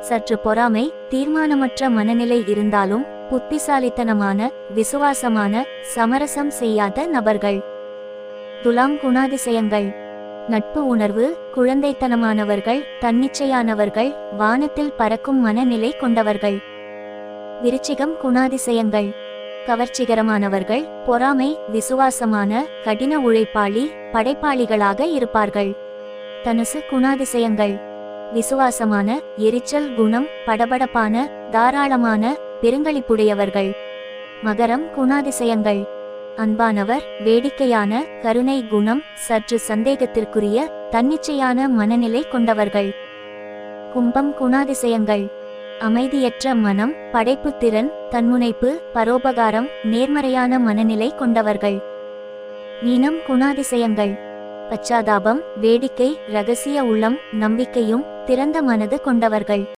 சற்று பொறாமை, தீர்மானமற்ற மனநிலை இருந்தாலும் புத்திசாலித்தனமான, விசுவாசமான, சமரசம் செய்யாத நபர்கள். துலாம் குணாதிசயங்கள். நட்பு உணர்வு, குழந்தைத்தனமானவர்கள், தன்னிச்சையானவர்கள், வானத்தில் பறக்கும் மனநிலை கொண்டவர்கள். விருச்சிகம் குணாதிசயங்கள். கவர்ச்சிகரமானவர்கள், பொறாமை, விசுவாசமான, கடின உழைப்பாளி, படைப்பாளிகளாக இருப்பார்கள். தனுசு குணாதிசயங்கள். விசுவாசமான, எரிச்சல் குணம், படபடப்பான, தாராளமான, பெருங்களிப்புடையவர்கள். மகரம் குணாதிசயங்கள். அன்பானவர், வேடிக்கையான, கருணை குணம், சற்று சந்தேகத்திற்குரிய, தன்னிச்சையான மனநிலை கொண்டவர்கள். கும்பம் குணாதிசயங்கள். அமைதியற்ற மனம், படைப்புத்திறன், தன்முனைப்பு, பரோபகாரம், நேர்மறையான மனநிலை கொண்டவர்கள். மீனம் குணாதிசயங்கள். பச்சாதாபம், வேடிக்கை, இரகசிய உள்ளம், நம்பிக்கையும், திறந்த மனது கொண்டவர்கள்.